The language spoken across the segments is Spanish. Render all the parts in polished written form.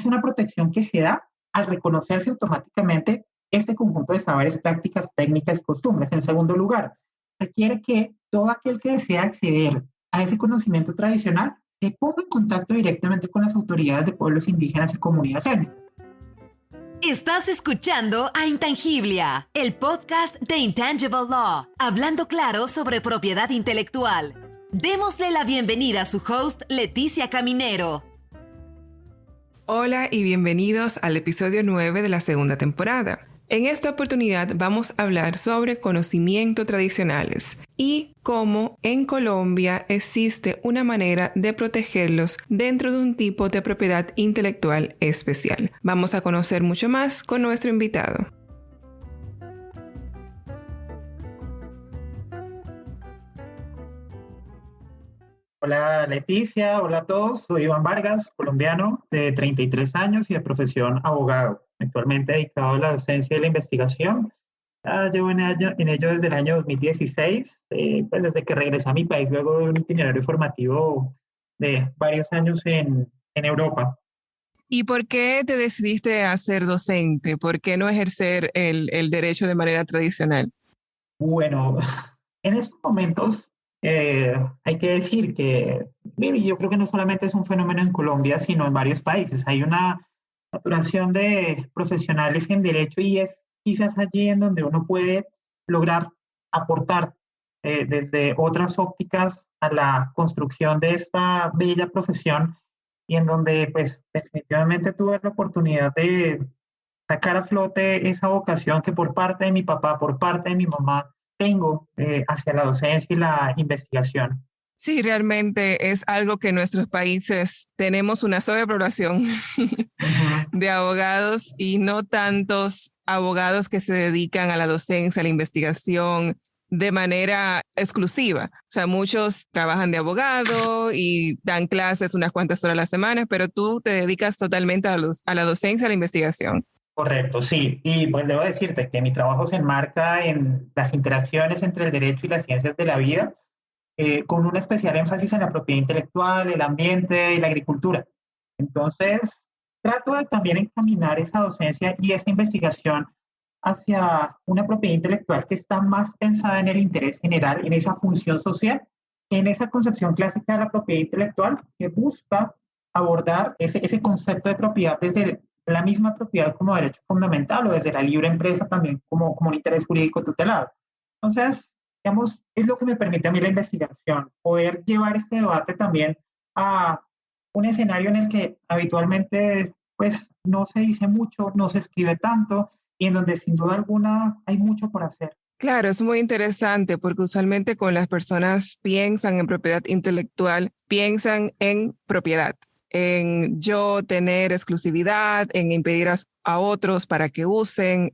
es una protección que se da al reconocerse automáticamente este conjunto de saberes, prácticas, técnicas, costumbres. En segundo lugar, requiere que todo aquel que desea acceder a ese conocimiento tradicional se ponga en contacto directamente con las autoridades de pueblos indígenas y comunidades étnicas. Estás escuchando a Intangiblia, el podcast de Intangible Law, hablando claro sobre propiedad intelectual. Démosle la bienvenida a su host, Leticia Caminero. Hola y bienvenidos al episodio 9 de la segunda temporada. En esta oportunidad vamos a hablar sobre conocimientos tradicionales y cómo en Colombia existe una manera de protegerlos dentro de un tipo de propiedad intelectual especial. Vamos a conocer mucho más con nuestro invitado. Hola Leticia, hola a todos. Soy Iván Vargas, colombiano de 33 años y de profesión abogado. Actualmente dedicado a la docencia y la investigación. Llevo en ello desde el año 2016, pues desde que regresé a mi país luego de un itinerario formativo de varios años en Europa. ¿Y por qué te decidiste a ser docente? ¿Por qué no ejercer el derecho de manera tradicional? Bueno, en estos momentos hay que decir que yo creo que no solamente es un fenómeno en Colombia, sino en varios países. Hay una saturación de profesionales en derecho y es quizás allí en donde uno puede lograr aportar desde otras ópticas a la construcción de esta bella profesión y en donde pues definitivamente tuve la oportunidad de sacar a flote esa vocación que por parte de mi papá, por parte de mi mamá, tengo hacia la docencia y la investigación. Sí, realmente es algo que en nuestros países tenemos una sobrepoblación de abogados y no tantos abogados que se dedican a la docencia, a la investigación de manera exclusiva. O sea, muchos trabajan de abogado y dan clases unas cuantas horas a la semana, pero tú te dedicas totalmente a la docencia, a la investigación. Correcto, sí. Y pues debo decirte que mi trabajo se enmarca en las interacciones entre el derecho y las ciencias de la vida, con un especial énfasis en la propiedad intelectual, el ambiente y la agricultura. Entonces, trato de también encaminar esa docencia y esa investigación hacia una propiedad intelectual que está más pensada en el interés general, en esa función social, en esa concepción clásica de la propiedad intelectual que busca abordar ese concepto de propiedad desde la misma propiedad como derecho fundamental o desde la libre empresa también como un interés jurídico tutelado. Entonces, digamos, es lo que me permite a mí la investigación, poder llevar este debate también a un escenario en el que habitualmente pues no se dice mucho, no se escribe tanto y en donde sin duda alguna hay mucho por hacer. Claro, es muy interesante porque usualmente cuando las personas piensan en propiedad intelectual, piensan en propiedad, en yo tener exclusividad, en impedir a otros para que usen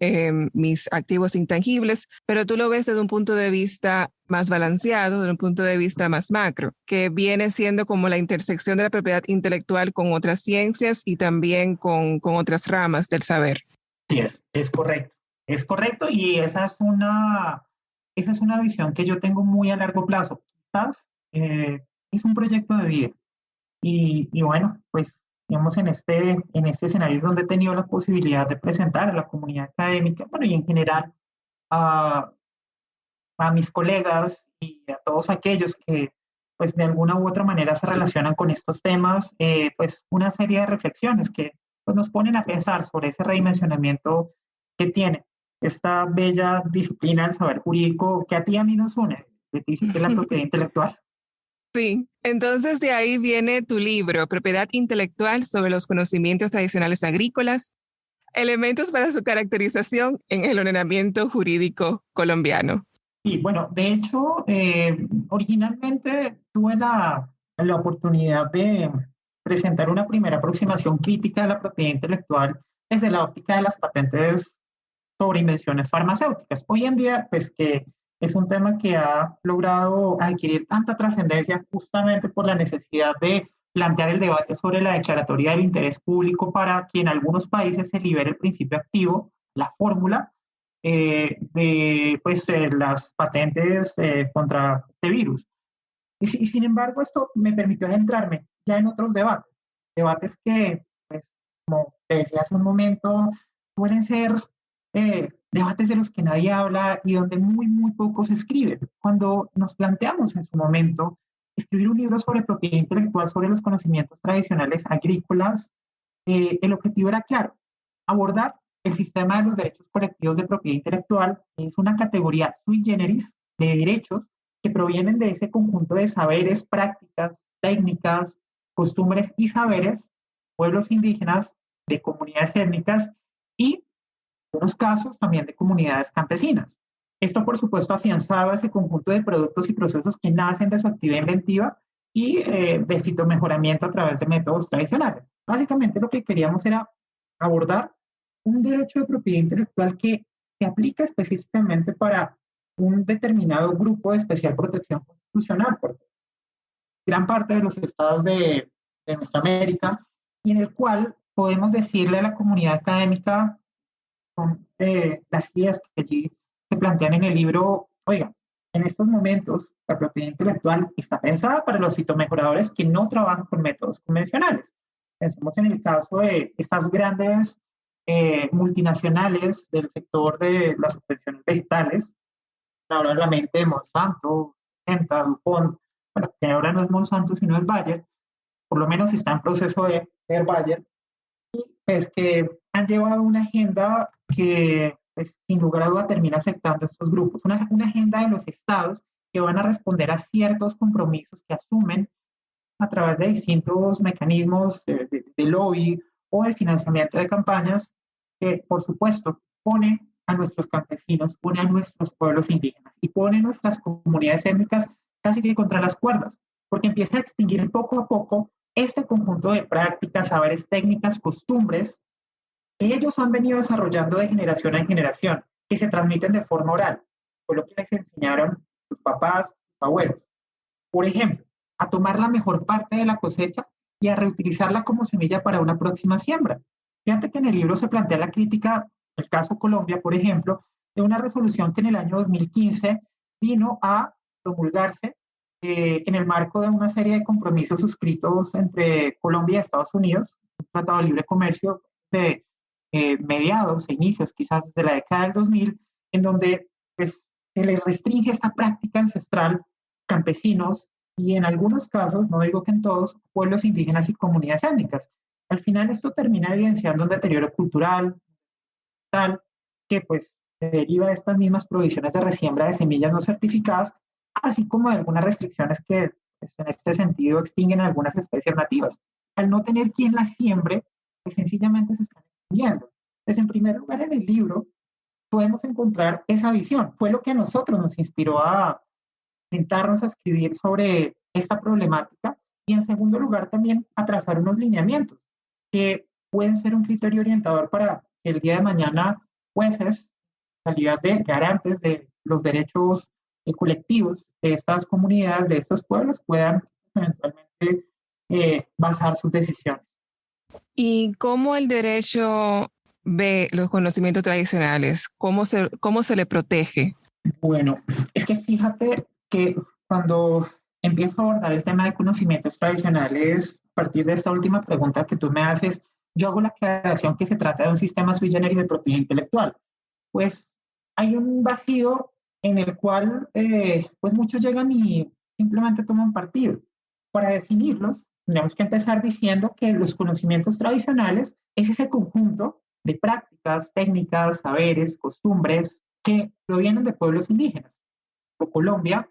mis activos intangibles, pero tú lo ves desde un punto de vista más balanceado, desde un punto de vista más macro, que viene siendo como la intersección de la propiedad intelectual con otras ciencias y también con otras ramas del saber. Sí, es correcto y esa es una visión que yo tengo muy a largo plazo. Quizás es un proyecto de vida. Y bueno, pues digamos en este escenario es donde he tenido la posibilidad de presentar a la comunidad académica, bueno, y en general a, a mis colegas y a todos aquellos que pues de alguna u otra manera se relacionan con estos temas, pues una serie de reflexiones que pues, nos ponen a pensar sobre ese redimensionamiento que tiene esta bella disciplina del saber jurídico que a ti y a mí nos une, Leticia, que es la propiedad intelectual. Sí, entonces de ahí viene tu libro, Propiedad Intelectual sobre los conocimientos tradicionales agrícolas, elementos para su caracterización en el ordenamiento jurídico colombiano. Y bueno, de hecho, originalmente tuve la oportunidad de presentar una primera aproximación crítica de la propiedad intelectual desde la óptica de las patentes sobre invenciones farmacéuticas. Hoy en día, pues que es un tema que ha logrado adquirir tanta trascendencia justamente por la necesidad de plantear el debate sobre la declaratoria del interés público para que en algunos países se libere el principio activo, la fórmula, de pues, las patentes contra este virus. Y sin embargo, esto me permitió adentrarme ya en otros debates, debates que, pues, como te decía hace un momento, suelen ser debates de los que nadie habla y donde muy, muy poco se escribe. Cuando nos planteamos en su momento escribir un libro sobre propiedad intelectual, sobre los conocimientos tradicionales agrícolas, el objetivo era claro, abordar el sistema de los derechos colectivos de propiedad intelectual, que es una categoría sui generis de derechos que provienen de ese conjunto de saberes, prácticas, técnicas, costumbres y saberes, pueblos indígenas, de comunidades étnicas y, en algunos casos, también de comunidades campesinas. Esto, por supuesto, afianzaba ese conjunto de productos y procesos que nacen de su actividad inventiva y de fitomejoramiento a través de métodos tradicionales. Básicamente lo que queríamos era abordar un derecho de propiedad intelectual que se aplica específicamente para un determinado grupo de especial protección constitucional, por gran parte de los estados de nuestra América, y en el cual podemos decirle a la comunidad académica, con las ideas que allí se plantean en el libro, oiga, en estos momentos la propiedad intelectual está pensada para los fitomejoradores que no trabajan con métodos convencionales. Pensemos en el caso de estas grandes multinacionales del sector de las obtenciones vegetales, ahora la mente de Monsanto, Syngenta, DuPont, bueno, que ahora no es Monsanto sino es Bayer, por lo menos está en proceso de ser Bayer, y pues que han llevado una agenda que pues, sin lugar a duda termina afectando a estos grupos, una agenda de los estados que van a responder a ciertos compromisos que asumen a través de distintos mecanismos de lobby o el financiamiento de campañas que, por supuesto, pone a nuestros campesinos, pone a nuestros pueblos indígenas y pone a nuestras comunidades étnicas casi que contra las cuerdas, porque empieza a extinguir poco a poco este conjunto de prácticas, saberes, técnicas, costumbres que ellos han venido desarrollando de generación en generación, que se transmiten de forma oral, por lo que les enseñaron sus papás, sus abuelos. Por ejemplo, a tomar la mejor parte de la cosecha y a reutilizarla como semilla para una próxima siembra. Fíjate que en el libro se plantea la crítica, el caso Colombia, por ejemplo, de una resolución que en el año 2015 vino a promulgarse en el marco de una serie de compromisos suscritos entre Colombia y Estados Unidos, un tratado de libre comercio de mediados e inicios, quizás desde la década del 2000, en donde pues, se les restringe esta práctica ancestral campesinos y en algunos casos, no digo que en todos, pueblos indígenas y comunidades étnicas. Al final esto termina evidenciando un deterioro cultural, tal, que pues se deriva de estas mismas provisiones de resiembra de semillas no certificadas, así como de algunas restricciones que pues, en este sentido extinguen algunas especies nativas. Al no tener quien las siembre, pues sencillamente se están extinguiendo. Entonces, en primer lugar, en el libro podemos encontrar esa visión. Fue lo que a nosotros nos inspiró a sentarnos a escribir sobre esta problemática y en segundo lugar también a trazar unos lineamientos que pueden ser un criterio orientador para que el día de mañana jueces, en calidad de garantes de los derechos colectivos de estas comunidades, de estos pueblos, puedan eventualmente basar sus decisiones. ¿Y cómo el derecho ve los conocimientos tradicionales? ¿Cómo se le protege? Bueno, es que fíjate que cuando empiezo a abordar el tema de conocimientos tradicionales, a partir de esta última pregunta que tú me haces, yo hago la aclaración que se trata de un sistema sui generis de propiedad intelectual. Pues hay un vacío en el cual pues muchos llegan y simplemente toman partido. Para definirlos, tenemos que empezar diciendo que los conocimientos tradicionales es ese conjunto de prácticas, técnicas, saberes, costumbres que provienen de pueblos indígenas. Colombia,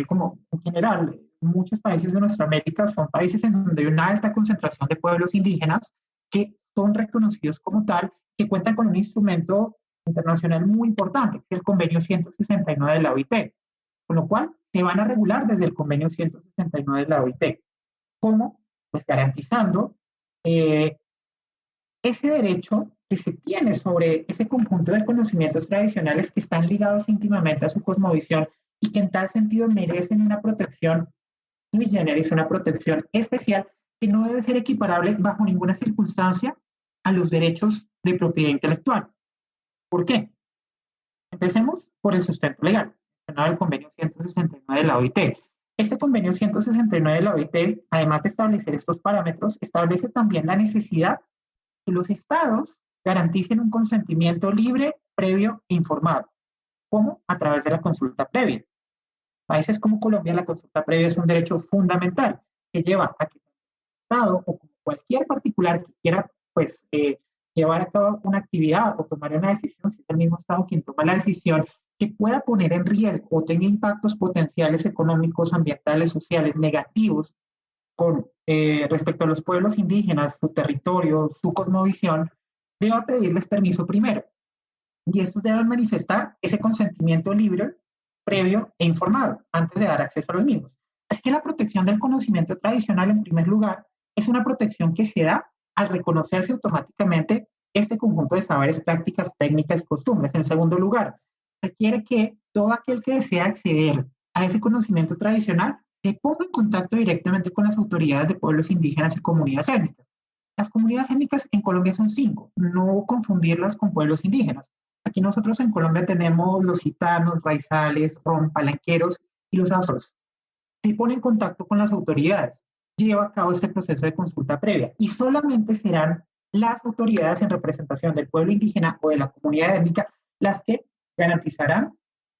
como en general, muchos países de nuestra América son países en donde hay una alta concentración de pueblos indígenas que son reconocidos como tal, que cuentan con un instrumento internacional muy importante, que es el Convenio 169 de la OIT, con lo cual se van a regular desde el Convenio 169 de la OIT. ¿Cómo? Pues garantizando ese derecho que se tiene sobre ese conjunto de conocimientos tradicionales que están ligados íntimamente a su cosmovisión y que en tal sentido merecen una protección sui generis, una protección especial que no debe ser equiparable bajo ninguna circunstancia a los derechos de propiedad intelectual. ¿Por qué? Empecemos por el sustento legal, el convenio 169 de la OIT. Este convenio 169 de la OIT, además de establecer estos parámetros, establece también la necesidad que los estados garanticen un consentimiento libre, previo e informado. ¿Cómo? A través de la consulta previa. En países como Colombia, la consulta previa es un derecho fundamental que lleva a que el estado o cualquier particular que quiera pues, llevar a cabo una actividad o tomar una decisión, si es el mismo estado quien toma la decisión, que pueda poner en riesgo o tenga impactos potenciales económicos, ambientales, sociales negativos con respecto a los pueblos indígenas, su territorio, su cosmovisión, deba pedirles permiso primero. Y estos deben manifestar ese consentimiento libre, previo e informado, antes de dar acceso a los mismos. Así que la protección del conocimiento tradicional, en primer lugar, es una protección que se da al reconocerse automáticamente este conjunto de saberes, prácticas, técnicas y costumbres. En segundo lugar, requiere que todo aquel que desea acceder a ese conocimiento tradicional se ponga en contacto directamente con las autoridades de pueblos indígenas y comunidades étnicas. Las comunidades étnicas en Colombia son 5, no confundirlas con pueblos indígenas. Aquí nosotros en Colombia tenemos los gitanos, raizales, rom, palenqueros y los afros. Se pone en contacto con las autoridades, lleva a cabo este proceso de consulta previa y solamente serán las autoridades en representación del pueblo indígena o de la comunidad étnica las que garantizarán,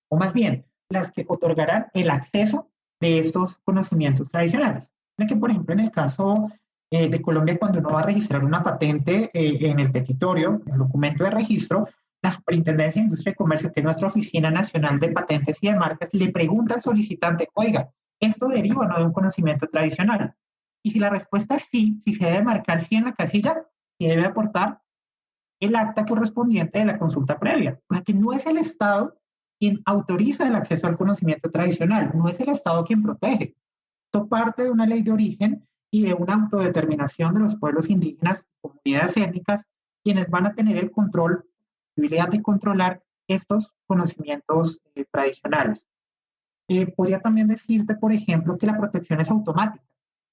o más bien, las que otorgarán el acceso de estos conocimientos tradicionales. Que, por ejemplo, en el caso de Colombia, cuando uno va a registrar una patente en el petitorio, en el documento de registro, la Superintendencia de Industria y Comercio, que es nuestra Oficina Nacional de Patentes y de Marcas, le pregunta al solicitante, oiga, ¿esto deriva o no de un conocimiento tradicional? Y si la respuesta es sí, si se debe marcar sí en la casilla, se debe aportar el acta correspondiente de la consulta previa. O sea, que no es el Estado quien autoriza el acceso al conocimiento tradicional, no es el Estado quien protege. Esto parte de una ley de origen y de una autodeterminación de los pueblos indígenas, comunidades étnicas, quienes van a tener el control, la posibilidad de controlar estos conocimientos tradicionales. Podría también decirte, por ejemplo, que la protección es automática.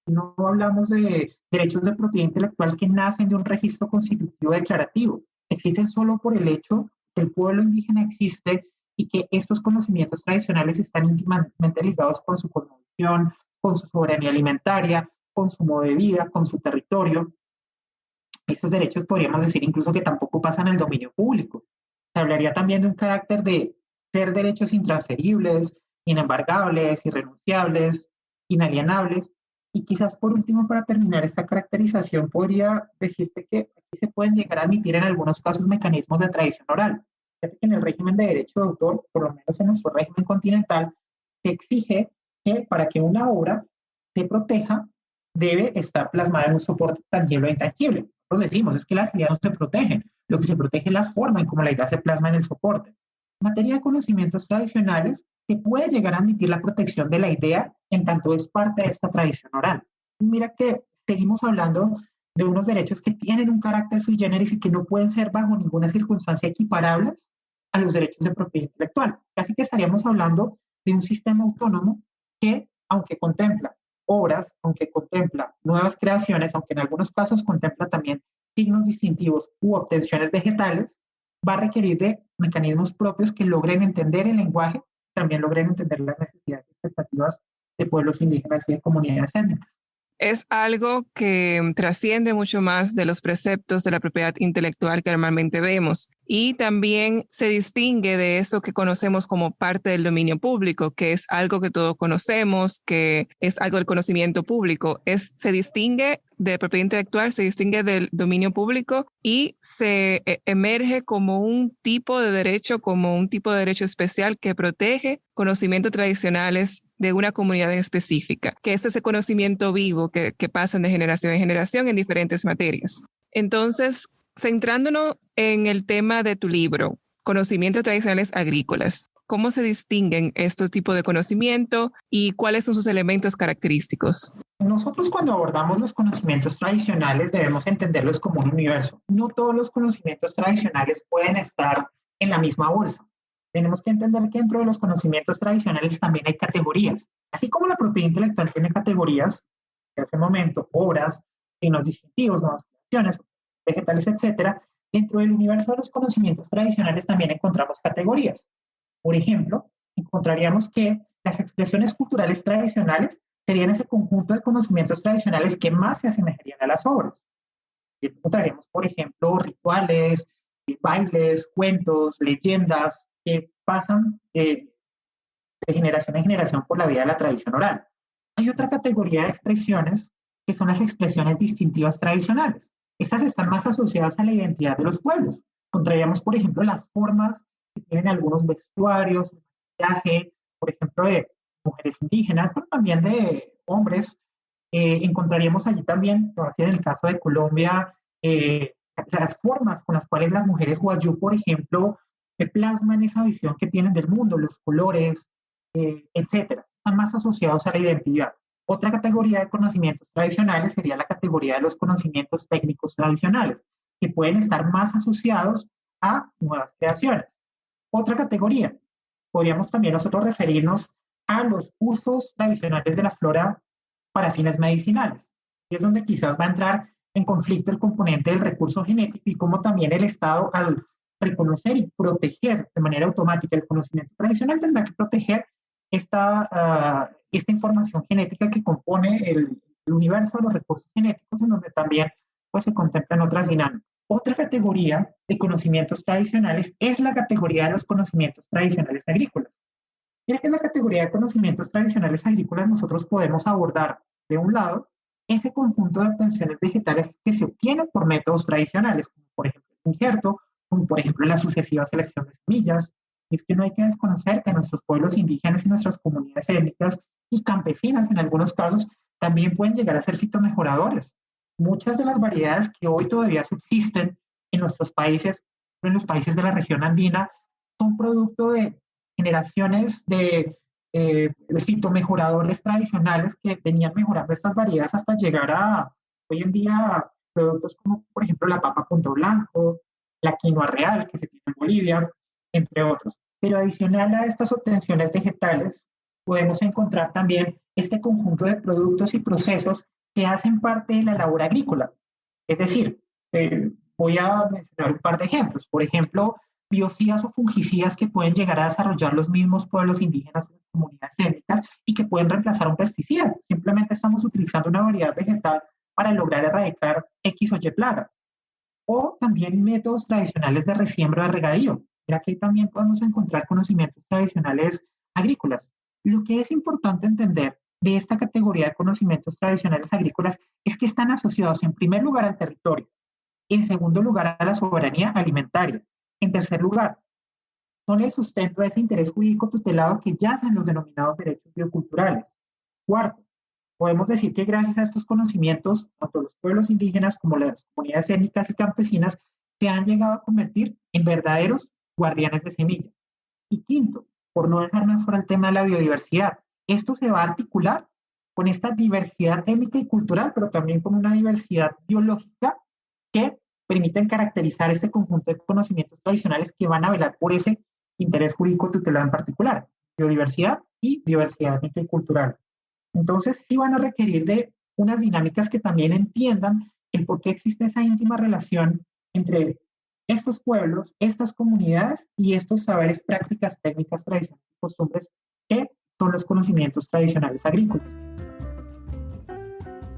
No hablamos de derechos de propiedad intelectual que nacen de un registro constitutivo declarativo. Existen solo por el hecho que el pueblo indígena existe y que estos conocimientos tradicionales están íntimamente ligados con su cosmovisión, con su soberanía alimentaria, con su modo de vida, con su territorio. Estos derechos podríamos decir incluso que tampoco pasan al dominio público. Se hablaría también de un carácter de ser derechos intransferibles, inembargables, irrenunciables, inalienables. Y quizás por último, para terminar esta caracterización, podría decirte que aquí se pueden llegar a admitir en algunos casos mecanismos de tradición oral. Fíjate que en el régimen de derecho de autor, por lo menos en nuestro régimen continental, se exige que para que una obra se proteja, debe estar plasmada en un soporte tangible o intangible. Nosotros decimos, es que las ideas no se protegen, lo que se protege es la forma en cómo la idea se plasma en el soporte. En materia de conocimientos tradicionales, se puede llegar a admitir la protección de la idea en tanto es parte de esta tradición oral. Mira que seguimos hablando de unos derechos que tienen un carácter sui generis y que no pueden ser bajo ninguna circunstancia equiparables a los derechos de propiedad intelectual. Así que estaríamos hablando de un sistema autónomo que, aunque contempla obras, aunque contempla nuevas creaciones, aunque en algunos casos contempla también signos distintivos u obtenciones vegetales, va a requerir de mecanismos propios que logren entender el lenguaje, también logren entender las necesidades y expectativas de pueblos indígenas y de comunidades étnicas. Es algo que trasciende mucho más de los preceptos de la propiedad intelectual que normalmente vemos y también se distingue de eso que conocemos como parte del dominio público, que es algo que todos conocemos, que es algo del conocimiento público. Se distingue de propiedad intelectual, se distingue del dominio público y se emerge como un tipo de derecho especial que protege conocimientos tradicionales de una comunidad en específica, que es ese conocimiento vivo que pasan de generación en generación en diferentes materias. Entonces, centrándonos en el tema de tu libro, Conocimientos Tradicionales Agrícolas, ¿cómo se distinguen estos tipos de conocimiento y cuáles son sus elementos característicos? Nosotros cuando abordamos los conocimientos tradicionales debemos entenderlos como un universo. No todos los conocimientos tradicionales pueden estar en la misma bolsa. Tenemos que entender que dentro de los conocimientos tradicionales también hay categorías. Así como la propiedad intelectual tiene categorías, en ese momento, obras, signos distintivos, nuevas creaciones, vegetales, etc., dentro del universo de los conocimientos tradicionales también encontramos categorías. Por ejemplo, encontraríamos que las expresiones culturales tradicionales serían ese conjunto de conocimientos tradicionales que más se asemejarían a las obras. Encontraremos, por ejemplo, rituales, bailes, cuentos, leyendas que pasan de generación en generación por la vía de la tradición oral. Hay otra categoría de expresiones que son las expresiones distintivas tradicionales. Estas están más asociadas a la identidad de los pueblos. Encontraríamos, por ejemplo, las formas que tienen algunos vestuarios, el maquillaje, por ejemplo, de mujeres indígenas, pero también de hombres. Encontraríamos allí también, así en el caso de Colombia, las formas con las cuales las mujeres guayú, por ejemplo, plasman esa visión que tienen del mundo, los colores, etcétera. Están más asociados a la identidad. Otra categoría de conocimientos tradicionales sería la categoría de los conocimientos técnicos tradicionales, que pueden estar más asociados a nuevas creaciones. Otra categoría, podríamos también nosotros referirnos a los usos tradicionales de la flora para fines medicinales. Y es donde quizás va a entrar en conflicto el componente del recurso genético y cómo también el Estado, al reconocer y proteger de manera automática el conocimiento tradicional, tendrá que proteger esta información genética que compone el universo de los recursos genéticos, en donde también pues, se contemplan otras dinámicas. Otra categoría de conocimientos tradicionales es la categoría de los conocimientos tradicionales agrícolas. Y es que en la categoría de conocimientos tradicionales agrícolas nosotros podemos abordar, de un lado, ese conjunto de obtenciones vegetales que se obtienen por métodos tradicionales, como por ejemplo el injerto, como por ejemplo la sucesiva selección de semillas. Y es que no hay que desconocer que nuestros pueblos indígenas y nuestras comunidades étnicas y campesinas, en algunos casos, también pueden llegar a ser fitomejoradores. Muchas de las variedades que hoy todavía subsisten en nuestros países, en los países de la región andina, son producto de generaciones de fitomejoradores tradicionales que venían mejorando estas variedades hasta llegar a, hoy en día, productos como, por ejemplo, la papa punto blanco, la quinoa real que se tiene en Bolivia, entre otros. Pero adicional a estas obtenciones vegetales, podemos encontrar también este conjunto de productos y procesos que hacen parte de la labor agrícola. Es decir, voy a mencionar un par de ejemplos. Por ejemplo, biocidas o fungicidas que pueden llegar a desarrollar los mismos pueblos indígenas o comunidades étnicas y que pueden reemplazar un pesticida. Simplemente estamos utilizando una variedad vegetal para lograr erradicar X o Y plaga. O también métodos tradicionales de resiembra de regadío. Mira que ahí también podemos encontrar conocimientos tradicionales agrícolas. Lo que es importante entender de esta categoría de conocimientos tradicionales agrícolas es que están asociados en primer lugar al territorio, en segundo lugar a la soberanía alimentaria, en tercer lugar son el sustento de ese interés jurídico tutelado que yace en los denominados derechos bioculturales. Cuarto, podemos decir que gracias a estos conocimientos, tanto los pueblos indígenas como las comunidades étnicas y campesinas se han llegado a convertir en verdaderos guardianes de semillas. Y quinto, por no dejarme fuera el tema de la biodiversidad, esto se va a articular con esta diversidad étnica y cultural, pero también con una diversidad biológica que permiten caracterizar este conjunto de conocimientos tradicionales que van a velar por ese interés jurídico tutelado en particular, biodiversidad y diversidad étnica y cultural. Entonces, sí van a requerir de unas dinámicas que también entiendan el por qué existe esa íntima relación entre estos pueblos, estas comunidades y estos saberes, prácticas, técnicas, tradiciones y costumbres que son los conocimientos tradicionales agrícolas.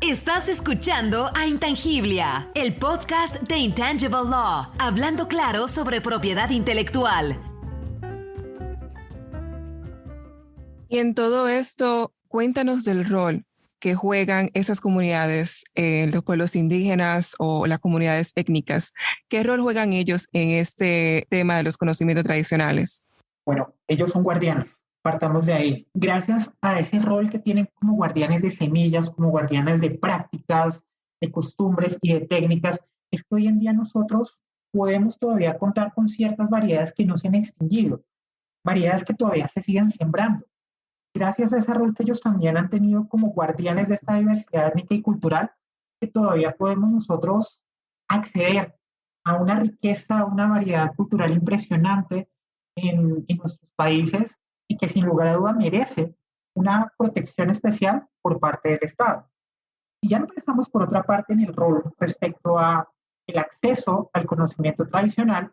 Estás escuchando a Intangiblia, el podcast de Intangible Law, hablando claro sobre propiedad intelectual. Y en todo esto, cuéntanos del rol que juegan esas comunidades, los pueblos indígenas o las comunidades étnicas. ¿Qué rol juegan ellos en este tema de los conocimientos tradicionales? Bueno, ellos son guardianes. Partamos de ahí. Gracias a ese rol que tienen como guardianes de semillas, como guardianes de prácticas, de costumbres y de técnicas, es que hoy en día nosotros podemos todavía contar con ciertas variedades que no se han extinguido, variedades que todavía se siguen sembrando. Gracias a ese rol que ellos también han tenido como guardianes de esta diversidad étnica y cultural, que todavía podemos nosotros acceder a una riqueza, a una variedad cultural impresionante en nuestros países, y que sin lugar a duda merece una protección especial por parte del Estado. Y ya no pensamos por otra parte en el rol respecto a el acceso al conocimiento tradicional, hay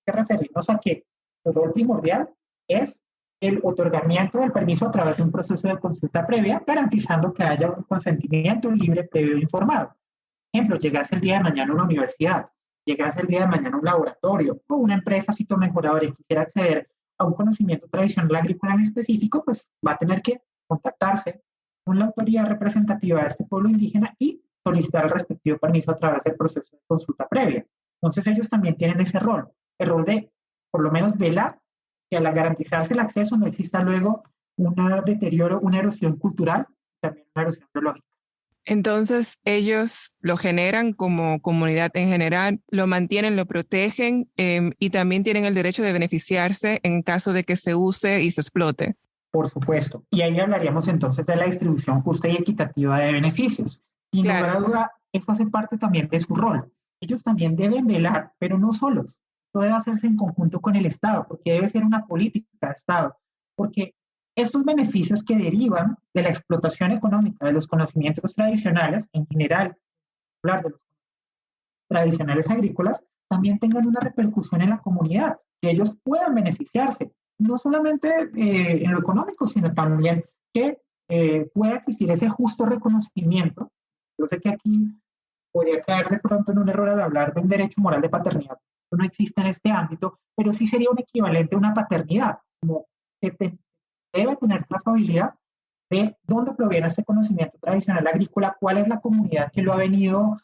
que referirnos a que el rol primordial es el otorgamiento del permiso a través de un proceso de consulta previa, garantizando que haya un consentimiento libre, previo e informado. ejemplo, llegas el día de mañana a una universidad, llegas el día de mañana a un laboratorio o una empresa fitomejoradora y quisiera acceder a un conocimiento tradicional agrícola en específico, pues va a tener que contactarse con la autoridad representativa de este pueblo indígena y solicitar el respectivo permiso a través del proceso de consulta previa. Entonces ellos también tienen ese rol, el rol de por lo menos velar que al garantizarse el acceso no exista luego un deterioro, una erosión cultural, también una erosión biológica. Entonces, ellos lo generan como comunidad en general, lo mantienen, lo protegen y también tienen el derecho de beneficiarse en caso de que se use y se explote. Por supuesto. Y ahí hablaríamos entonces de la distribución justa y equitativa de beneficios. Sin lugar a duda, esto hace parte también de su rol. Ellos también deben velar, pero no solos. Esto debe hacerse en conjunto con el Estado, porque debe ser una política de Estado. Porque estos beneficios que derivan de la explotación económica de los conocimientos tradicionales, en general, hablar de los tradicionales agrícolas, también tengan una repercusión en la comunidad, que ellos puedan beneficiarse, no solamente en lo económico, sino también que pueda existir ese justo reconocimiento. Yo sé que aquí podría caer de pronto en un error al hablar de un derecho moral de paternidad. No existe en este ámbito, pero sí sería un equivalente a una paternidad, como que debe tener trazabilidad de dónde proviene este conocimiento tradicional agrícola, cuál es la comunidad que lo ha venido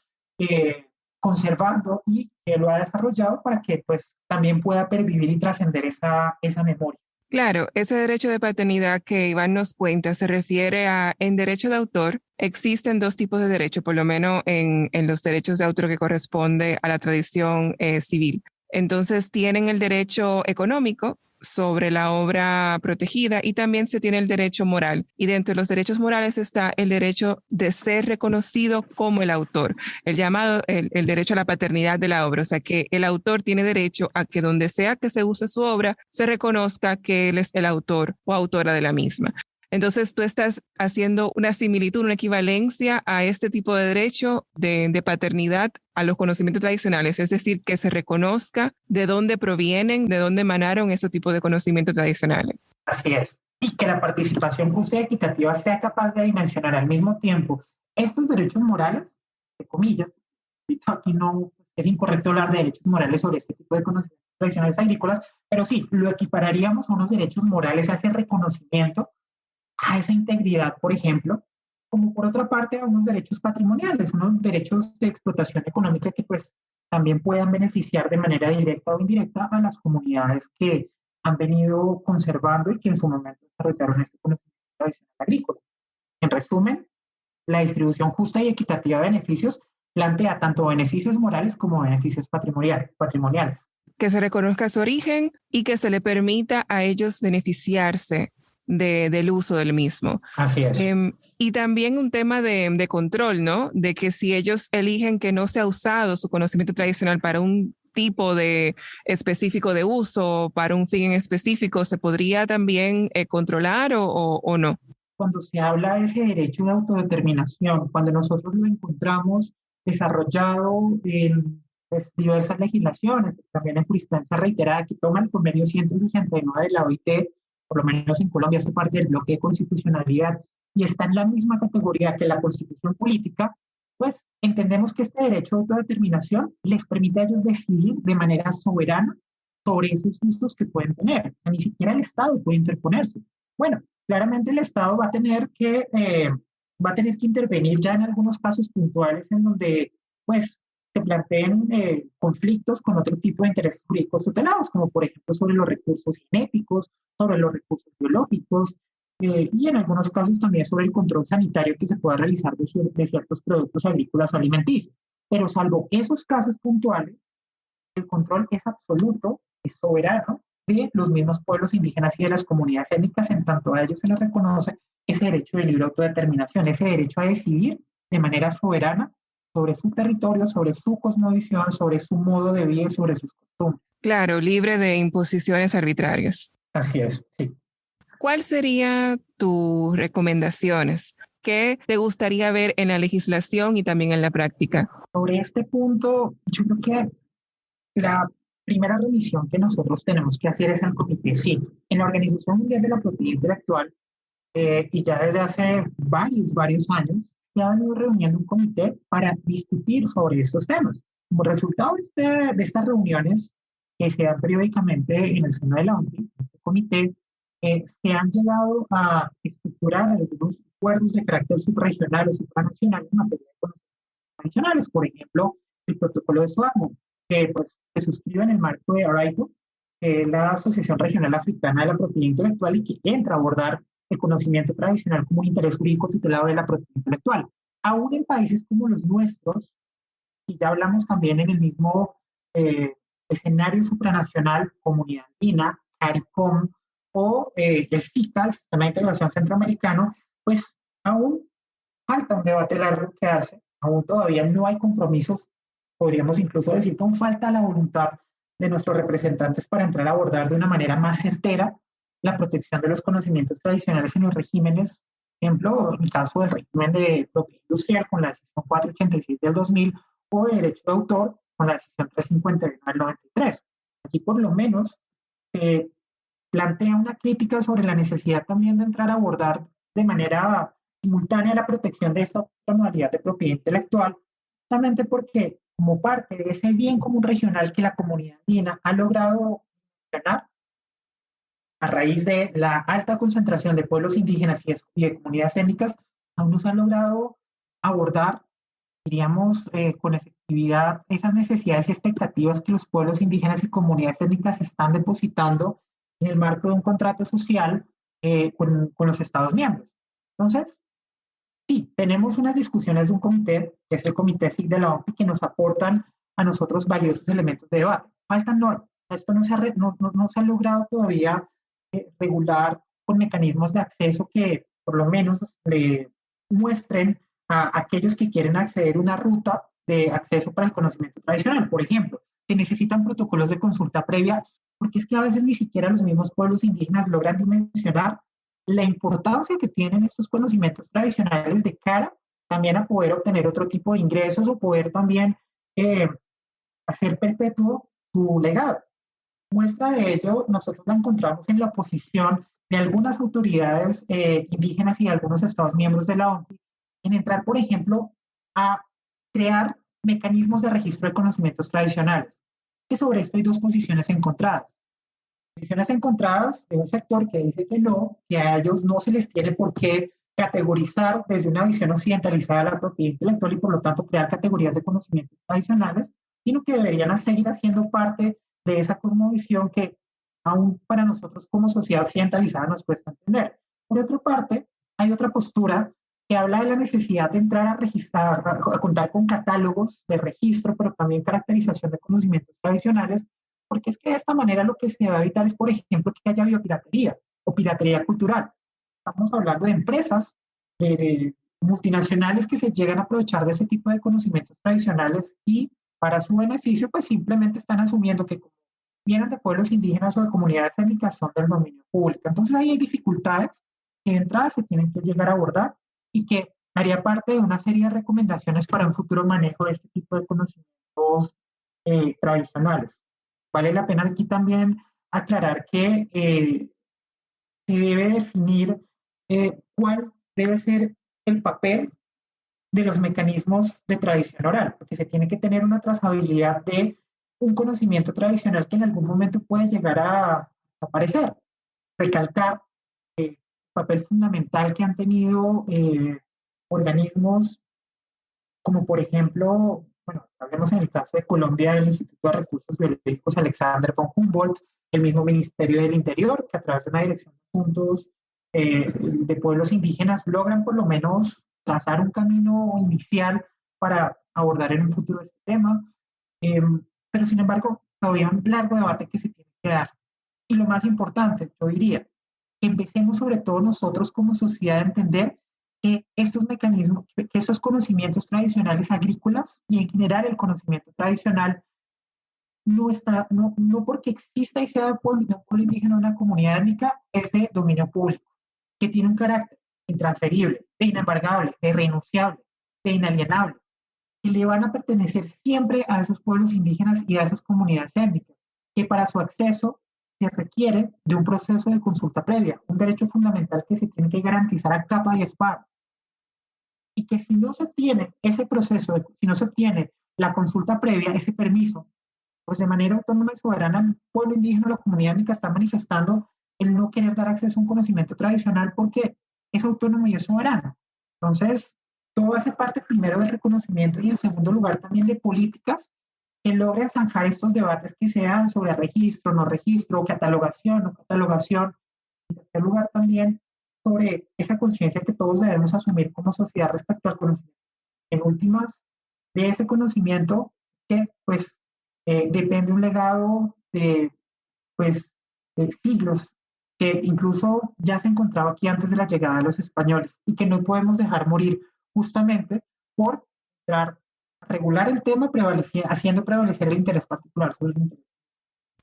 conservando y que lo ha desarrollado para que pues también pueda pervivir y trascender esa memoria. Claro, ese derecho de paternidad que Iván nos cuenta se refiere a, en derecho de autor, existen dos tipos de derecho, por lo menos en los derechos de autor que corresponde a la tradición civil. Entonces tienen el derecho económico sobre la obra protegida y también se tiene el derecho moral. Y dentro de los derechos morales está el derecho de ser reconocido como el autor, el llamado el derecho a la paternidad de la obra. O sea, que el autor tiene derecho a que donde sea que se use su obra, se reconozca que él es el autor o autora de la misma. Entonces, tú estás haciendo una similitud, una equivalencia a este tipo de derecho de paternidad a los conocimientos tradicionales, es decir, que se reconozca de dónde provienen, de dónde emanaron esos tipos de conocimientos tradicionales. Así es. Y que la participación justa y equitativa sea capaz de dimensionar al mismo tiempo estos derechos morales, de comillas, aquí no es incorrecto hablar de derechos morales sobre este tipo de conocimientos tradicionales agrícolas, pero sí, lo equipararíamos a unos derechos morales, a ese reconocimiento, a esa integridad, por ejemplo, como por otra parte a unos derechos patrimoniales, unos derechos de explotación económica que pues también puedan beneficiar de manera directa o indirecta a las comunidades que han venido conservando y que en su momento desarrollaron este conocimiento tradicional agrícola. En resumen, la distribución justa y equitativa de beneficios plantea tanto beneficios morales como beneficios patrimoniales. Que se reconozca su origen y que se le permita a ellos beneficiarse del uso del mismo. Así es. Y también un tema de control, ¿no? De que si ellos eligen que no se ha usado su conocimiento tradicional para un tipo de específico de uso, para un fin en específico, ¿se podría también controlar o no? Cuando se habla de ese derecho de autodeterminación, cuando nosotros lo encontramos desarrollado en pues, diversas legislaciones, también en jurisprudencia reiterada que toma el convenio 169 de la OIT, por lo menos en Colombia hace parte del bloque de constitucionalidad y está en la misma categoría que la constitución política, pues entendemos que este derecho de autodeterminación les permite a ellos decidir de manera soberana sobre esos usos que pueden tener. O sea, ni siquiera el Estado puede interponerse. Bueno, claramente el Estado va a tener que intervenir ya en algunos casos puntuales en donde pues se planteen conflictos con otro tipo de intereses jurídicos tutelados, como por ejemplo sobre los recursos genéticos, sobre los recursos biológicos y en algunos casos también sobre el control sanitario que se pueda realizar de ciertos productos agrícolas o alimenticios. Pero salvo esos casos puntuales, el control es absoluto, es soberano de los mismos pueblos indígenas y de las comunidades étnicas, en tanto a ellos se les reconoce ese derecho de libre autodeterminación, ese derecho a decidir de manera soberana sobre su territorio, sobre su cosmovisión, sobre su modo de vida y sobre sus costumbres. Claro, libre de imposiciones arbitrarias. Así es, sí. ¿Cuál serían tus recomendaciones? ¿Qué te gustaría ver en la legislación y también en la práctica? Sobre este punto, yo creo que la primera revisión que nosotros tenemos que hacer es el Comité CID. En la Organización Mundial de la Propiedad Intelectual, y ya desde hace varios años, se ha venido reuniendo un comité para discutir sobre estos temas. Como resultado de estas reuniones que se dan periódicamente en el seno de la OMPI, este comité, se han llegado a estructurar algunos acuerdos de carácter subregional o supranacional en materia de conocimientos tradicionales. Por ejemplo, el protocolo de Swakopmund, que pues, se suscribe en el marco de ARIPO, la Asociación Regional Africana de la Propiedad Intelectual, y que entra a abordar el conocimiento tradicional como un interés jurídico tutelado de la propiedad intelectual. Aún en países como los nuestros, y ya hablamos también en el mismo escenario supranacional, Comunidad Andina, CARICOM o el SICA, el Sistema de Integración Centroamericano, pues aún falta un debate largo que hace, aún todavía no hay compromisos, podríamos incluso decir con falta la voluntad de nuestros representantes para entrar a abordar de una manera más certera la protección de los conocimientos tradicionales en los regímenes, por ejemplo, en el caso del régimen de propiedad industrial con la decisión 486 del 2000 o de derecho de autor con la decisión 351 del 93. Aquí por lo menos se plantea una crítica sobre la necesidad también de entrar a abordar de manera simultánea la protección de esta otra modalidad de propiedad intelectual, justamente porque como parte de ese bien común regional que la comunidad andina ha logrado ganar a raíz de la alta concentración de pueblos indígenas y de comunidades étnicas, aún no se ha logrado abordar, diríamos, con efectividad esas necesidades y expectativas que los pueblos indígenas y comunidades étnicas están depositando en el marco de un contrato social con los Estados miembros. Entonces, sí, tenemos unas discusiones de un comité, que es el Comité SIC de la OMPI, que nos aportan a nosotros valiosos elementos de debate. Faltan normas. Esto no se ha logrado todavía regular con mecanismos de acceso que por lo menos le muestren a aquellos que quieren acceder a una ruta de acceso para el conocimiento tradicional. Por ejemplo, se necesitan protocolos de consulta previa, porque es que a veces ni siquiera los mismos pueblos indígenas logran dimensionar la importancia que tienen estos conocimientos tradicionales de cara también a poder obtener otro tipo de ingresos o poder también hacer perpetuo su legado. Muestra de ello, nosotros la encontramos en la posición de algunas autoridades indígenas y de algunos estados miembros de la OMPI en entrar, por ejemplo, a crear mecanismos de registro de conocimientos tradicionales. Que sobre esto hay dos posiciones encontradas. Posiciones encontradas de un sector que dice que no, que a ellos no se les tiene por qué categorizar desde una visión occidentalizada la propiedad intelectual y por lo tanto crear categorías de conocimientos tradicionales, sino que deberían seguir haciendo parte de esa cosmovisión que aún para nosotros como sociedad occidentalizada nos cuesta entender. Por otra parte, hay otra postura que habla de la necesidad de entrar a registrar, a contar con catálogos de registro, pero también caracterización de conocimientos tradicionales, porque es que de esta manera lo que se va a evitar es, por ejemplo, que haya biopiratería o piratería cultural. Estamos hablando de empresas, de multinacionales que se llegan a aprovechar de ese tipo de conocimientos tradicionales y para su beneficio, pues simplemente están asumiendo que como vienen de pueblos indígenas o de comunidades étnicas son del dominio público. Entonces ahí hay dificultades que de entrada se tienen que llegar a abordar y que haría parte de una serie de recomendaciones para un futuro manejo de este tipo de conocimientos tradicionales. Vale la pena aquí también aclarar que se debe definir cuál debe ser el papel de los mecanismos de tradición oral, porque se tiene que tener una trazabilidad de un conocimiento tradicional que en algún momento puede llegar a aparecer. Recalcar el papel fundamental que han tenido organismos como por ejemplo, bueno, hablemos en el caso de Colombia del Instituto de Recursos Biológicos Alexander von Humboldt, el mismo Ministerio del Interior, que a través de una dirección de asuntos de pueblos indígenas logran por lo menos trazar un camino inicial para abordar en un futuro este tema. Pero sin embargo, todavía hay un largo debate que se tiene que dar. Y lo más importante, yo diría, que empecemos sobre todo nosotros como sociedad a entender que estos mecanismos, que esos conocimientos tradicionales agrícolas y en general el conocimiento tradicional no porque exista y sea de un pueblo indígena o una comunidad étnica, es de dominio público, que tiene un carácter intransferible, de inembargable, de irrenunciable, de inalienable, que le van a pertenecer siempre a esos pueblos indígenas y a esas comunidades étnicas, que para su acceso se requiere de un proceso de consulta previa, un derecho fundamental que se tiene que garantizar a capa y espada. y que si no se obtiene ese proceso, si no se obtiene la consulta previa, ese permiso, pues de manera autónoma y soberana el pueblo indígena o la comunidad étnica está manifestando el no querer dar acceso a un conocimiento tradicional porque es autónomo y es soberano. Entonces, todo hace parte primero del reconocimiento y en segundo lugar también de políticas que logren zanjar estos debates que sean sobre registro, no registro, catalogación, no catalogación. En tercer lugar también sobre esa conciencia que todos debemos asumir como sociedad respecto al conocimiento. En últimas, de ese conocimiento que pues depende un legado de pues siglos que incluso ya se encontraba aquí antes de la llegada de los españoles y que no podemos dejar morir justamente por regular el tema haciendo prevalecer el interés particular sobre el interés.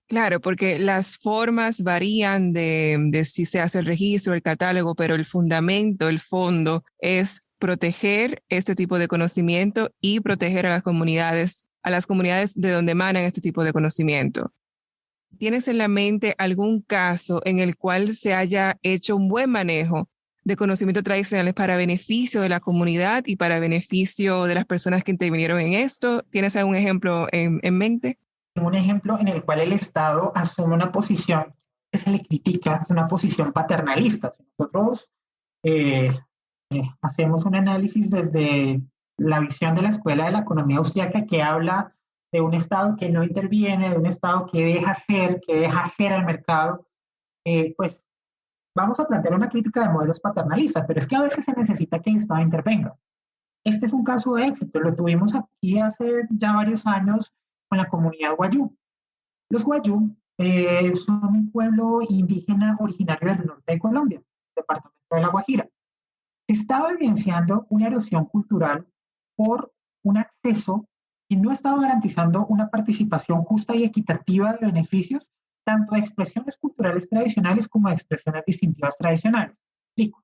Claro, porque las formas varían de si se hace el registro, el catálogo, pero el fundamento, el fondo es proteger este tipo de conocimiento y proteger a las comunidades de donde emanan este tipo de conocimiento. ¿Tienes en la mente algún caso en el cual se haya hecho un buen manejo de conocimientos tradicionales para beneficio de la comunidad y para beneficio de las personas que intervinieron en esto? ¿Tienes algún ejemplo en mente? Un ejemplo en el cual el Estado asume una posición que se le critica, es una posición paternalista. Nosotros eh, hacemos un análisis desde la visión de la Escuela de la Economía Austriaca que habla de un Estado que no interviene, de un Estado que deja hacer al mercado, pues vamos a plantear una crítica de modelos paternalistas, pero es que a veces se necesita que el Estado intervenga. Este es un caso de éxito, lo tuvimos aquí hace ya varios años con la comunidad Wayuu. Los Wayuu son un pueblo indígena originario del norte de Colombia, departamento de La Guajira. Se estaba evidenciando una erosión cultural por un acceso que no estaba garantizando una participación justa y equitativa de beneficios, tanto de expresiones culturales tradicionales como de expresiones distintivas tradicionales. Explico.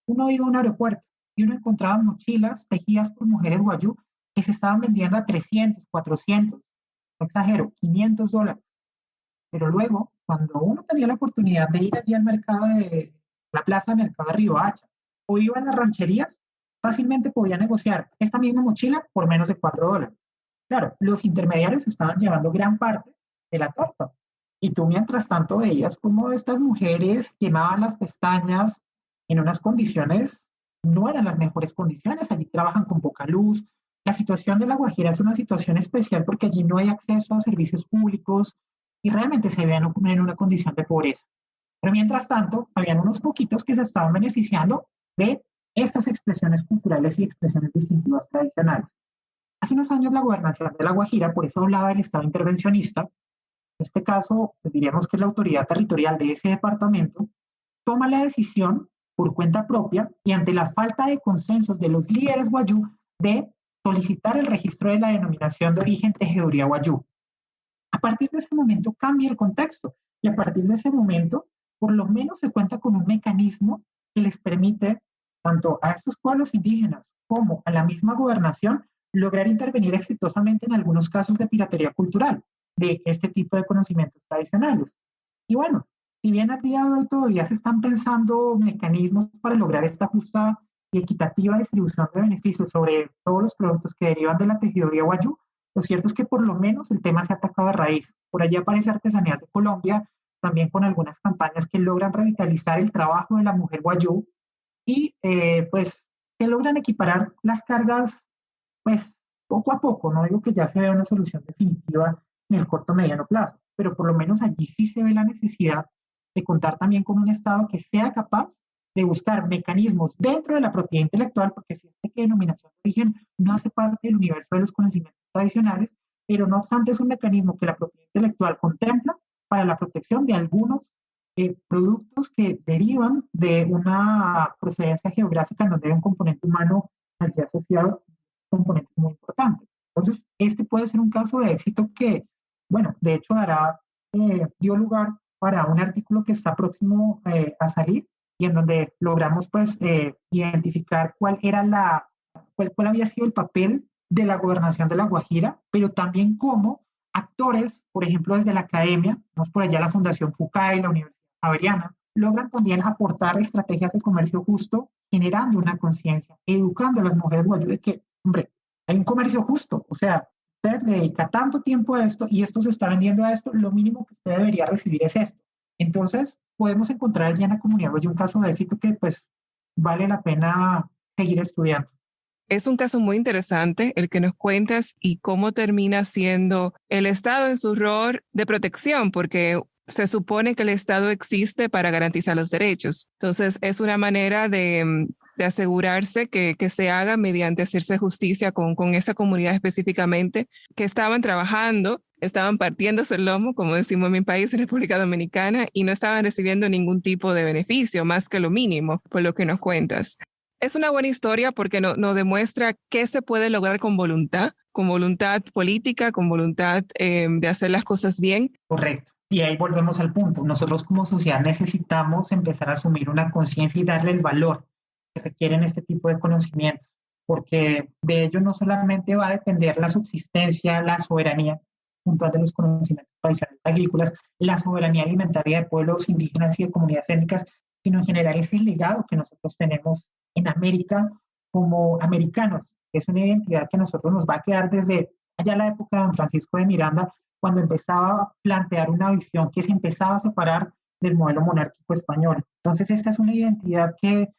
Uno iba a un aeropuerto y uno encontraba mochilas tejidas por mujeres Wayuu que se estaban vendiendo a 300, 400, no exagero, $500. Pero luego, cuando uno tenía la oportunidad de ir allí al mercado de la plaza de mercado de Riohacha o iba a las rancherías, fácilmente podía negociar esta misma mochila por menos de $4. Claro, los intermediarios estaban llevando gran parte de la torta. Y tú mientras tanto veías cómo estas mujeres quemaban las pestañas en unas condiciones, no eran las mejores condiciones, allí trabajan con poca luz. La situación de La Guajira es una situación especial porque allí no hay acceso a servicios públicos y realmente se veían en una condición de pobreza. Pero mientras tanto, habían unos poquitos que se estaban beneficiando de estas expresiones culturales y expresiones distintivas tradicionales. Hace unos años la gobernación de La Guajira, por eso hablaba del Estado intervencionista, en este caso, pues diríamos que es la autoridad territorial de ese departamento, toma la decisión por cuenta propia y ante la falta de consensos de los líderes Wayuu de solicitar el registro de la denominación de origen Tejeduría Wayuu. A partir de ese momento cambia el contexto y a partir de ese momento por lo menos se cuenta con un mecanismo que les permite tanto a estos pueblos indígenas como a la misma gobernación lograr intervenir exitosamente en algunos casos de piratería cultural de este tipo de conocimientos tradicionales. Y bueno, si bien al día de hoy todavía se están pensando mecanismos para lograr esta justa y equitativa distribución de beneficios sobre todos los productos que derivan de la tejiduría Wayuu, lo cierto es que por lo menos el tema se ha atacado de raíz. Por allí aparece Artesanías de Colombia, también con algunas campañas que logran revitalizar el trabajo de la mujer Wayuu y pues se logran equiparar las cargas pues poco a poco. No digo que ya se vea una solución definitiva en el corto o mediano plazo, pero por lo menos allí sí se ve la necesidad de contar también con un Estado que sea capaz de buscar mecanismos dentro de la propiedad intelectual, porque fíjate que denominación de origen no hace parte del universo de los conocimientos tradicionales, pero no obstante es un mecanismo que la propiedad intelectual contempla para la protección de algunos productos que derivan de una procedencia geográfica en donde hay un componente humano allí asociado, un componente muy importante. Entonces, este puede ser un caso de éxito que, bueno, de hecho dio lugar para un artículo que está próximo a salir y en donde logramos pues identificar cuál había sido el papel de la gobernación de La Guajira, pero también cómo actores, por ejemplo, desde la academia, tenemos por allá la Fundación FUCAI, la Universidad Javeriana, logran también aportar estrategias de comercio justo, generando una conciencia, educando a las mujeres de que, hombre, hay un comercio justo, o sea, usted le dedica tanto tiempo a esto y esto se está vendiendo a esto, lo mínimo que usted debería recibir es esto. Entonces, podemos encontrar allí en la comunidad un caso de éxito que pues vale la pena seguir estudiando. Es un caso muy interesante el que nos cuentas y cómo termina siendo el Estado en su rol de protección, porque se supone que el Estado existe para garantizar los derechos. Entonces, es una manera de asegurarse que se haga mediante hacerse justicia con esa comunidad específicamente que estaban trabajando, estaban partiéndose el lomo, como decimos en mi país, en República Dominicana, y no estaban recibiendo ningún tipo de beneficio, más que lo mínimo, por lo que nos cuentas. Es una buena historia porque nos demuestra qué se puede lograr con voluntad política, con voluntad de hacer las cosas bien. Correcto. Y ahí volvemos al punto. Nosotros como sociedad necesitamos empezar a asumir una conciencia y darle el valor que requieren este tipo de conocimientos, porque de ello no solamente va a depender la subsistencia, la soberanía puntual de los conocimientos paisajes agrícolas, la soberanía alimentaria de pueblos indígenas y de comunidades étnicas, sino en general ese legado que nosotros tenemos en América como americanos. Es una identidad que a nosotros nos va a quedar desde allá la época de Don Francisco de Miranda, cuando empezaba a plantear una visión que se empezaba a separar del modelo monárquico español. Entonces, esta es una identidad que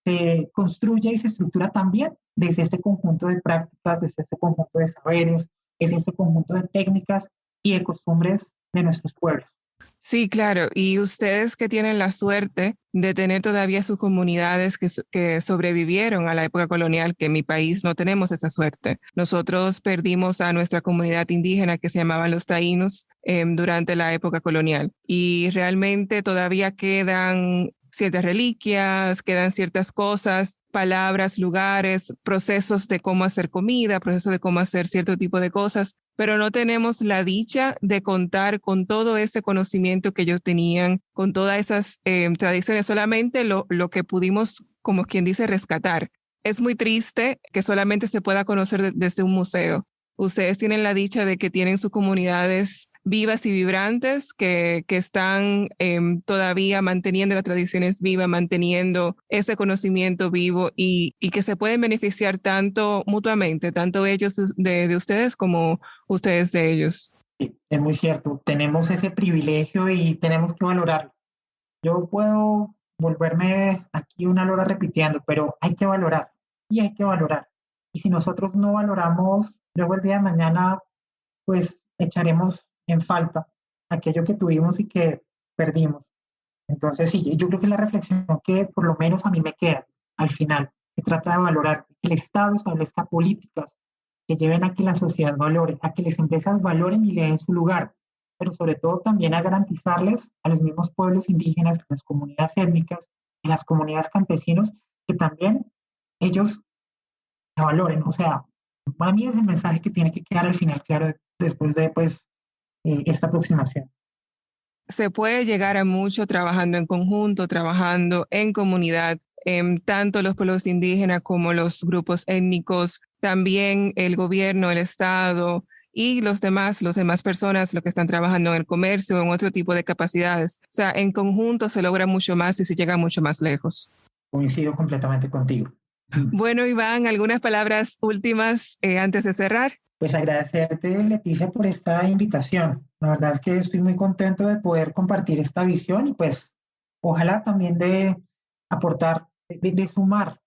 se construye y se estructura también desde este conjunto de prácticas, desde este conjunto de saberes, desde este conjunto de técnicas y de costumbres de nuestros pueblos. Sí, claro. Y ustedes que tienen la suerte de tener todavía sus comunidades que sobrevivieron a la época colonial, que en mi país no tenemos esa suerte. Nosotros perdimos a nuestra comunidad indígena que se llamaban los taínos durante la época colonial. Y realmente todavía quedan ciertas reliquias, quedan ciertas cosas, palabras, lugares, procesos de cómo hacer comida, procesos de cómo hacer cierto tipo de cosas, pero no tenemos la dicha de contar con todo ese conocimiento que ellos tenían, con todas esas tradiciones, solamente lo que pudimos, como quien dice, rescatar. Es muy triste que solamente se pueda conocer desde un museo. Ustedes tienen la dicha de que tienen sus comunidades vivas y vibrantes que están todavía manteniendo las tradiciones vivas, manteniendo ese conocimiento vivo y que se pueden beneficiar tanto mutuamente, tanto ellos de ustedes como ustedes de ellos. Sí, es muy cierto. Tenemos ese privilegio y tenemos que valorarlo. Yo puedo volverme aquí una hora repitiendo, pero hay que valorar y hay que valorar. Y si nosotros no valoramos, luego el día de mañana, pues echaremos en falta aquello que tuvimos y que perdimos. Entonces, sí, yo creo que la reflexión que por lo menos a mí me queda al final, se trata de valorar que el Estado establezca políticas que lleven a que la sociedad valore, a que las empresas valoren y le den su lugar, pero sobre todo también a garantizarles a los mismos pueblos indígenas, a las comunidades étnicas, a las comunidades campesinos, que también ellos la valoren. O sea, para mí es el mensaje que tiene que quedar al final claro después de esta aproximación. Se puede llegar a mucho trabajando en conjunto, trabajando en comunidad, tanto los pueblos indígenas como los grupos étnicos, también el gobierno, el Estado y las demás personas, los que están trabajando en el comercio o en otro tipo de capacidades. O sea, en conjunto se logra mucho más y se llega mucho más lejos. Coincido completamente contigo. Bueno, Iván, ¿algunas palabras últimas antes de cerrar? Pues agradecerte, Leticia, por esta invitación. La verdad es que estoy muy contento de poder compartir esta visión y pues ojalá también de aportar, de sumar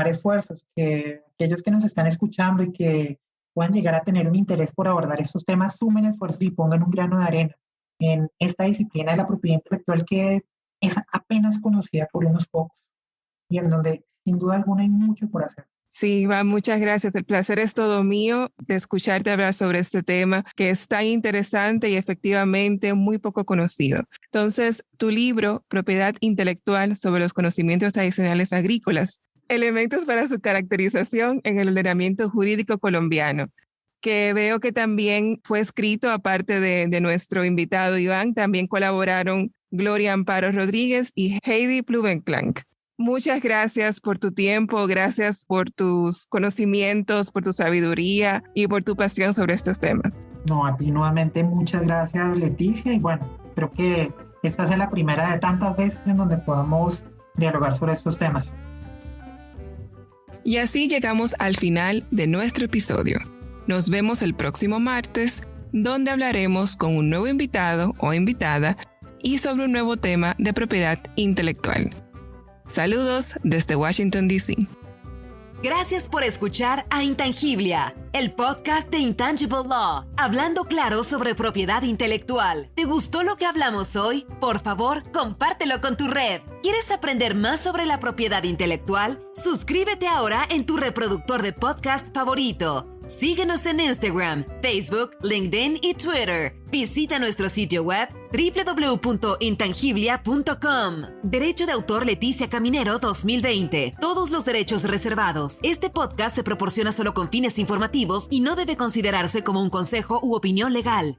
esfuerzos, que aquellos que nos están escuchando y que puedan llegar a tener un interés por abordar estos temas, sumen esfuerzos y pongan un grano de arena en esta disciplina de la propiedad intelectual que es apenas conocida por unos pocos y en donde sin duda alguna hay mucho por hacer. Sí, Iván, muchas gracias. El placer es todo mío de escucharte hablar sobre este tema que es tan interesante y efectivamente muy poco conocido. Entonces, tu libro, Propiedad Intelectual sobre los conocimientos tradicionales agrícolas, elementos para su caracterización en el ordenamiento jurídico colombiano, que veo que también fue escrito, aparte de nuestro invitado Iván, también colaboraron Gloria Amparo Rodríguez y Heidi Pluvenklank. Muchas gracias por tu tiempo, gracias por tus conocimientos, por tu sabiduría y por tu pasión sobre estos temas. No, a ti nuevamente muchas gracias, Leticia, y bueno, creo que esta sea la primera de tantas veces en donde podamos dialogar sobre estos temas. Y así llegamos al final de nuestro episodio. Nos vemos el próximo martes, donde hablaremos con un nuevo invitado o invitada y sobre un nuevo tema de propiedad intelectual. Saludos desde Washington, D.C. Gracias por escuchar a Intangiblia, el podcast de Intangible Law, hablando claro sobre propiedad intelectual. ¿Te gustó lo que hablamos hoy? Por favor, compártelo con tu red. ¿Quieres aprender más sobre la propiedad intelectual? Suscríbete ahora en tu reproductor de podcast favorito. Síguenos en Instagram, Facebook, LinkedIn y Twitter. Visita nuestro sitio web www.intangiblia.com. Derecho de autor Leticia Caminero 2020. Todos los derechos reservados. Este podcast se proporciona solo con fines informativos y no debe considerarse como un consejo u opinión legal.